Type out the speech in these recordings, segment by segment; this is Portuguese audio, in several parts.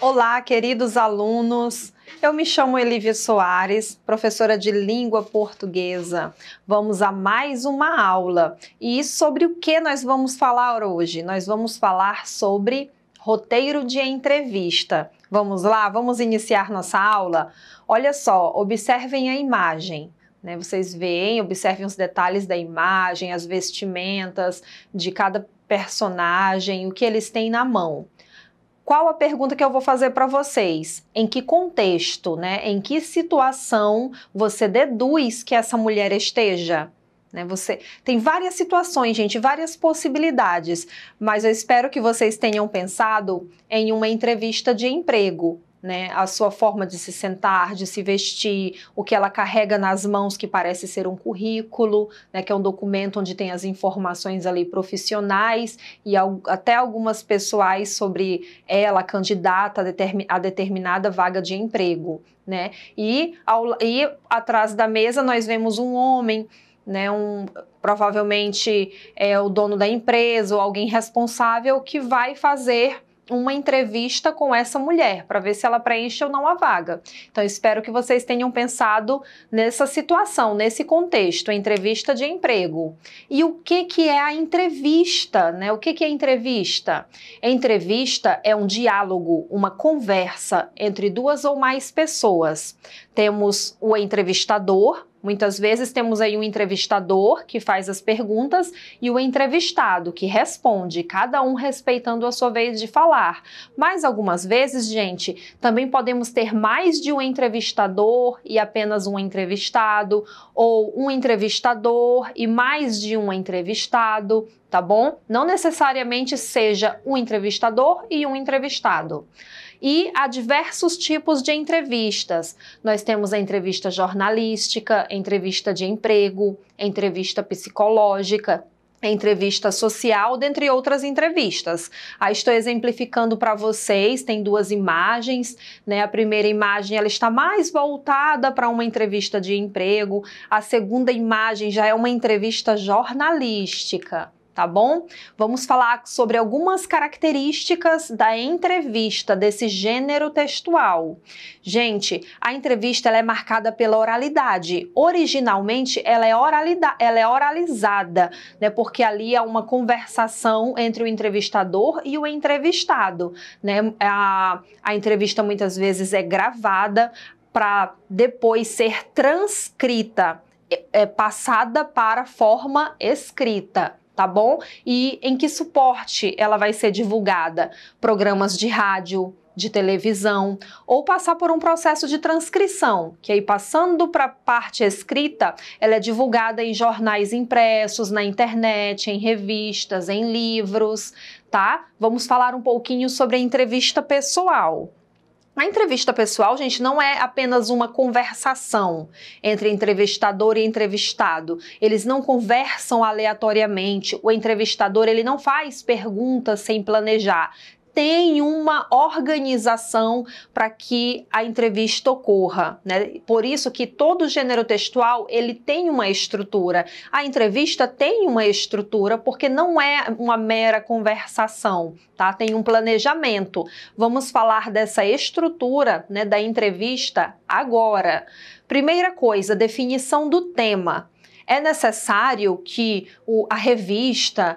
Olá, queridos alunos. Eu me chamo Elívia Soares, professora de língua portuguesa. Vamos a mais uma aula. E sobre o que nós vamos falar hoje? Nós vamos falar sobre roteiro de entrevista. Vamos lá? Vamos iniciar nossa aula? Olha só, observem a imagem. Vocês veem, observem os detalhes da imagem, as vestimentas de cada personagem, o que eles têm na mão. Qual a pergunta que eu vou fazer para vocês? Em que contexto, em que situação você deduz que essa mulher esteja? Você tem várias situações, gente, várias possibilidades, mas eu espero que vocês tenham pensado em uma entrevista de emprego. A sua forma de se sentar, de se vestir, o que ela carrega nas mãos que parece ser um currículo, que é um documento onde tem as informações ali profissionais e até algumas pessoais sobre ela, candidata a determinada vaga de emprego. E atrás da mesa nós vemos um homem, provavelmente é o dono da empresa ou alguém responsável que vai fazer uma entrevista com essa mulher para ver se ela preenche ou não a vaga. Então, espero que vocês tenham pensado nessa situação, nesse contexto, entrevista de emprego. E o que é a entrevista? O que é entrevista? A entrevista é um diálogo, uma conversa entre duas ou mais pessoas. Temos o entrevistador. Muitas vezes temos aí um entrevistador que faz as perguntas e o entrevistado que responde, cada um respeitando a sua vez de falar. Mas algumas vezes, gente, também podemos ter mais de um entrevistador e apenas um entrevistado, ou um entrevistador e mais de um entrevistado, tá bom? Não necessariamente seja um entrevistador e um entrevistado. E há diversos tipos de entrevistas. Nós temos a entrevista jornalística, entrevista de emprego, entrevista psicológica, entrevista social, dentre outras entrevistas. Aí estou exemplificando para vocês, tem duas imagens, A primeira imagem ela está mais voltada para uma entrevista de emprego, a segunda imagem já é uma entrevista jornalística. Tá bom? Vamos falar sobre algumas características da entrevista, desse gênero textual. Gente, a entrevista ela é marcada pela oralidade. Originalmente, ela é oralizada, porque ali há uma conversação entre o entrevistador e o entrevistado. A entrevista muitas vezes é gravada para depois ser transcrita, passada para a forma escrita. Tá bom? E em que suporte ela vai ser divulgada? Programas de rádio, de televisão, ou passar por um processo de transcrição, que aí passando para a parte escrita, ela é divulgada em jornais impressos, na internet, em revistas, em livros, tá? Vamos falar um pouquinho sobre a entrevista pessoal. A entrevista pessoal, gente, não é apenas uma conversação entre entrevistador e entrevistado. Eles não conversam aleatoriamente. O entrevistador, ele não faz perguntas sem planejar. Tem uma organização para que a entrevista ocorra, Por isso que todo gênero textual, ele tem uma estrutura. A entrevista tem uma estrutura porque não é uma mera conversação, tá? Tem um planejamento. Vamos falar dessa estrutura, da entrevista agora. Primeira coisa, definição do tema. É necessário que a revista,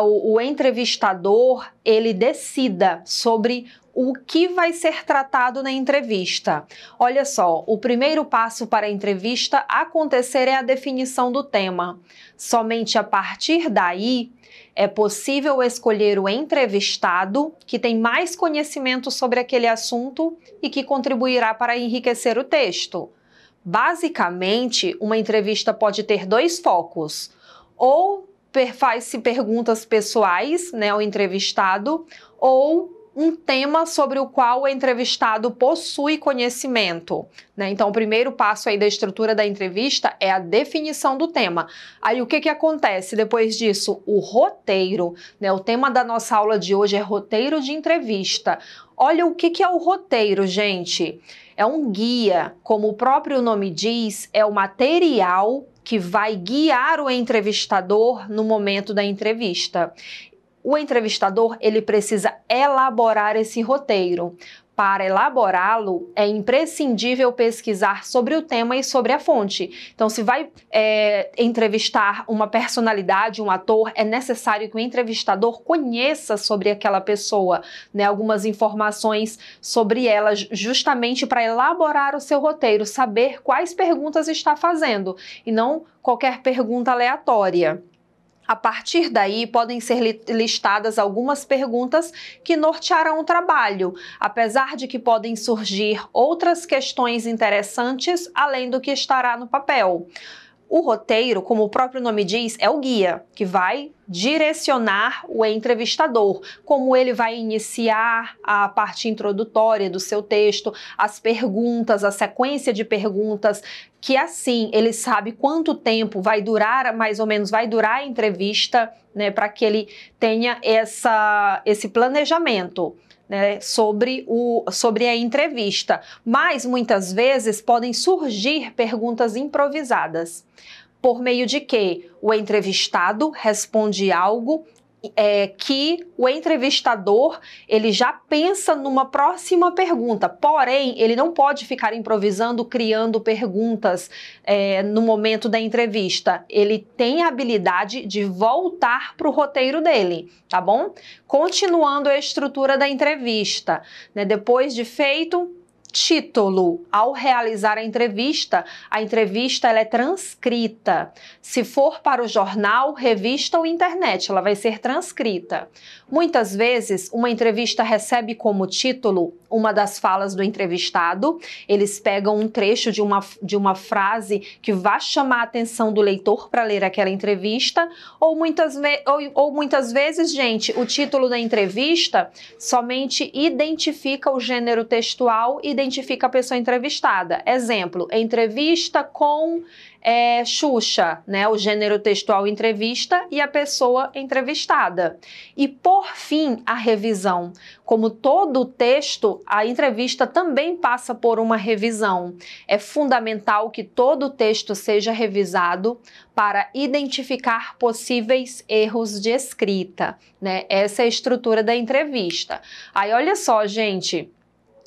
o entrevistador, ele decida sobre o que vai ser tratado na entrevista. Olha só, o primeiro passo para a entrevista acontecer é a definição do tema. Somente a partir daí é possível escolher o entrevistado que tem mais conhecimento sobre aquele assunto e que contribuirá para enriquecer o texto. Basicamente, uma entrevista pode ter dois focos. Ou faz-se perguntas pessoais, ao entrevistado, ou um tema sobre o qual o entrevistado possui conhecimento. Então, o primeiro passo aí da estrutura da entrevista é a definição do tema. Aí, o que acontece depois disso? O roteiro. O tema da nossa aula de hoje é roteiro de entrevista. Olha o que é o roteiro, gente. É um guia, como o próprio nome diz, é o material que vai guiar o entrevistador no momento da entrevista. O entrevistador, ele precisa elaborar esse roteiro. Para elaborá-lo, é imprescindível pesquisar sobre o tema e sobre a fonte. Então, se vai entrevistar uma personalidade, um ator, é necessário que o entrevistador conheça sobre aquela pessoa, né, algumas informações sobre ela, justamente para elaborar o seu roteiro, saber quais perguntas está fazendo, e não qualquer pergunta aleatória. A partir daí, podem ser listadas algumas perguntas que nortearão o trabalho, apesar de que podem surgir outras questões interessantes além do que estará no papel. O roteiro, como o próprio nome diz, é o guia, que vai direcionar o entrevistador, como ele vai iniciar a parte introdutória do seu texto, as perguntas, a sequência de perguntas, que assim ele sabe quanto tempo vai durar, mais ou menos vai durar a entrevista, né, para que ele tenha esse planejamento, né, sobre a entrevista. Mas muitas vezes podem surgir perguntas improvisadas, por meio de que o entrevistado responde algo que o entrevistador ele já pensa numa próxima pergunta, porém ele não pode ficar improvisando, criando perguntas no momento da entrevista. Ele tem a habilidade de voltar para o roteiro dele, tá bom? Continuando a estrutura da entrevista, né? Depois de feito título, ao realizar a entrevista ela é transcrita. Se for para o jornal, revista ou internet, ela vai ser transcrita. Muitas vezes, uma entrevista recebe como título uma das falas do entrevistado. Eles pegam um trecho de uma frase que vai chamar a atenção do leitor para ler aquela entrevista, ou muitas vezes, gente, o título da entrevista somente identifica o gênero textual, identifica a pessoa entrevistada. Exemplo, entrevista com Xuxa, né? O gênero textual entrevista e a pessoa entrevistada. E por fim, a revisão. Como todo texto, a entrevista também passa por uma revisão. É fundamental que todo o texto seja revisado para identificar possíveis erros de escrita, né? Essa é a estrutura da entrevista. Aí, olha só, gente.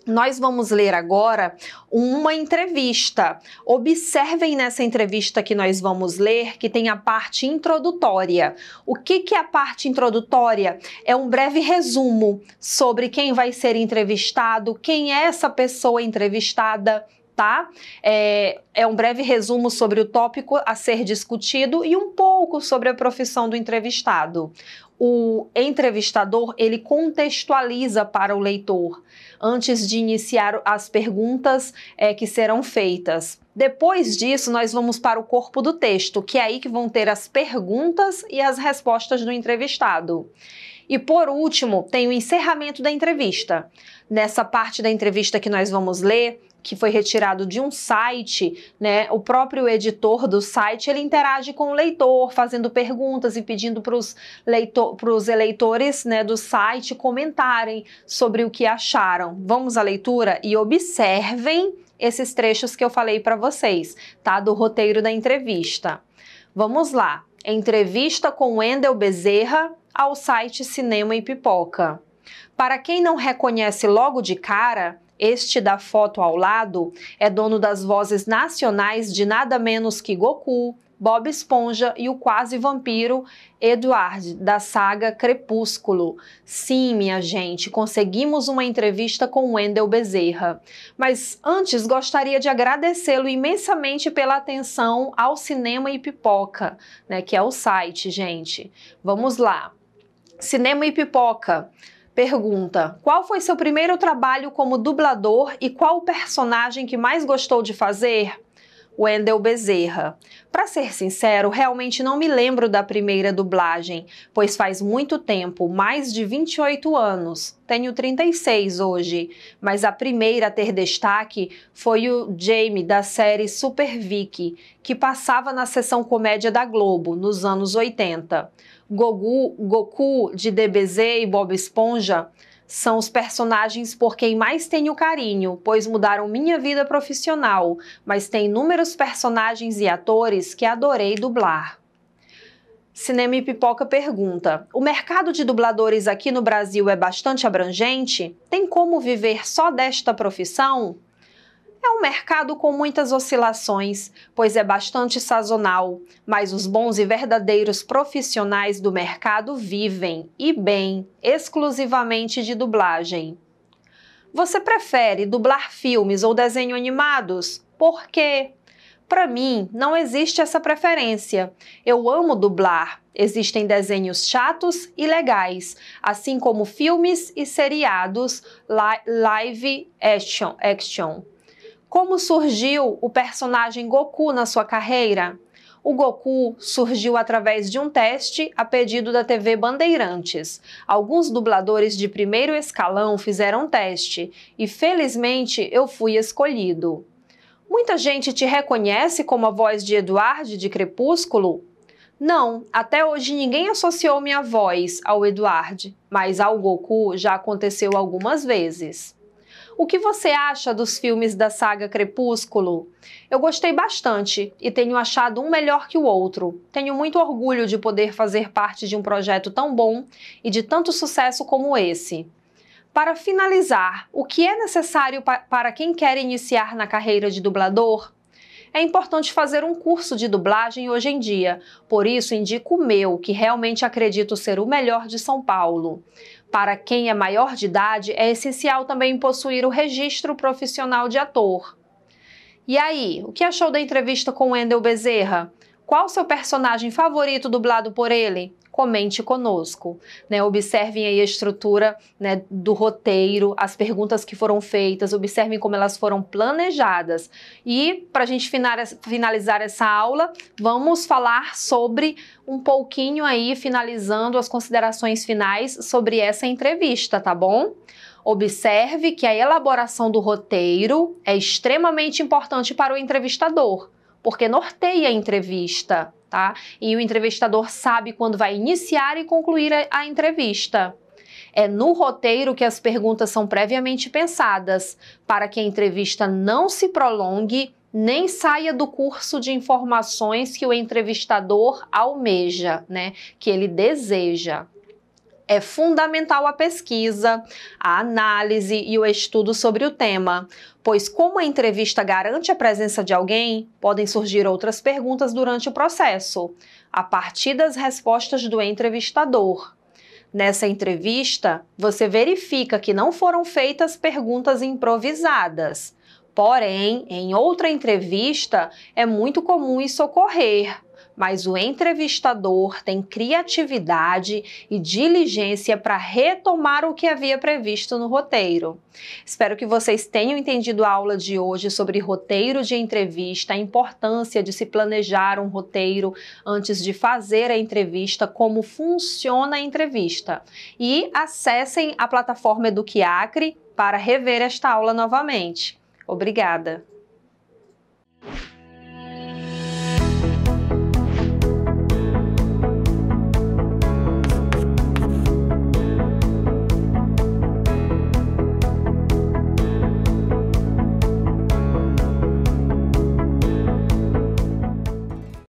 Nós vamos ler agora uma entrevista. Observem nessa entrevista que nós vamos ler que tem a parte introdutória. O que é a parte introdutória? É um breve resumo sobre quem vai ser entrevistado, quem é essa pessoa entrevistada, tá? É um breve resumo sobre o tópico a ser discutido e um pouco sobre a profissão do entrevistado. O entrevistador, ele contextualiza para o leitor antes de iniciar as perguntas que serão feitas. Depois disso, nós vamos para o corpo do texto, que é aí que vão ter as perguntas e as respostas do entrevistado. E por último, tem o encerramento da entrevista. Nessa parte da entrevista que nós vamos ler, que foi retirado de um site, né? O próprio editor do site, ele interage com o leitor, fazendo perguntas e pedindo para os eleitores, né, do site comentarem sobre o que acharam. Vamos à leitura e observem esses trechos que eu falei para vocês, tá? Do roteiro da entrevista. Vamos lá. Entrevista com Wendel Bezerra ao site Cinema e Pipoca. Para quem não reconhece logo de cara, este da foto ao lado é dono das vozes nacionais de nada menos que Goku, Bob Esponja e o quase vampiro Edward, da saga Crepúsculo. Sim, minha gente, conseguimos uma entrevista com Wendel Bezerra. Mas antes gostaria de agradecê-lo imensamente pela atenção ao Cinema e Pipoca, né, que é o site, gente. Vamos lá. Cinema e Pipoca. Pergunta: qual foi seu primeiro trabalho como dublador e qual o personagem que mais gostou de fazer? Wendel Bezerra. Para ser sincero, realmente não me lembro da primeira dublagem, pois faz muito tempo, mais de 28 anos. Tenho 36 hoje, mas a primeira a ter destaque foi o Jamie da série Super Vicky, que passava na sessão comédia da Globo, nos anos 80. Goku de DBZ e Bob Esponja são os personagens por quem mais tenho carinho, pois mudaram minha vida profissional, mas tem inúmeros personagens e atores que adorei dublar. Cinema e Pipoca pergunta: o mercado de dubladores aqui no Brasil é bastante abrangente? Tem como viver só desta profissão? É um mercado com muitas oscilações, pois é bastante sazonal, mas os bons e verdadeiros profissionais do mercado vivem, e bem, exclusivamente de dublagem. Você prefere dublar filmes ou desenhos animados? Por quê? Para mim, não existe essa preferência. Eu amo dublar. Existem desenhos chatos e legais, assim como filmes e seriados live action. Como surgiu o personagem Goku na sua carreira? O Goku surgiu através de um teste a pedido da TV Bandeirantes. Alguns dubladores de primeiro escalão fizeram teste e, felizmente, eu fui escolhido. Muita gente te reconhece como a voz de Edward de Crepúsculo? Não, até hoje ninguém associou minha voz ao Edward, mas ao Goku já aconteceu algumas vezes. O que você acha dos filmes da saga Crepúsculo? Eu gostei bastante e tenho achado um melhor que o outro. Tenho muito orgulho de poder fazer parte de um projeto tão bom e de tanto sucesso como esse. Para finalizar, o que é necessário para quem quer iniciar na carreira de dublador? É importante fazer um curso de dublagem hoje em dia, por isso indico o meu, que realmente acredito ser o melhor de São Paulo. Para quem é maior de idade, é essencial também possuir o registro profissional de ator. E aí, o que achou da entrevista com Wendel Bezerra? Qual o seu personagem favorito dublado por ele? Comente conosco. Observem aí a estrutura, do roteiro, as perguntas que foram feitas, observem como elas foram planejadas. E, para a gente finalizar essa aula, vamos falar sobre um pouquinho aí, finalizando as considerações finais sobre essa entrevista, tá bom? Observe que a elaboração do roteiro é extremamente importante para o entrevistador, porque norteia a entrevista, tá? E o entrevistador sabe quando vai iniciar e concluir a entrevista. É no roteiro que as perguntas são previamente pensadas, para que a entrevista não se prolongue nem saia do curso de informações que o entrevistador almeja, que ele deseja. É fundamental a pesquisa, a análise e o estudo sobre o tema, pois como a entrevista garante a presença de alguém, podem surgir outras perguntas durante o processo, a partir das respostas do entrevistador. Nessa entrevista, você verifica que não foram feitas perguntas improvisadas. Porém, em outra entrevista, é muito comum isso ocorrer. Mas o entrevistador tem criatividade e diligência para retomar o que havia previsto no roteiro. Espero que vocês tenham entendido a aula de hoje sobre roteiro de entrevista, a importância de se planejar um roteiro antes de fazer a entrevista, como funciona a entrevista. E acessem a plataforma EduquiAcre para rever esta aula novamente. Obrigada!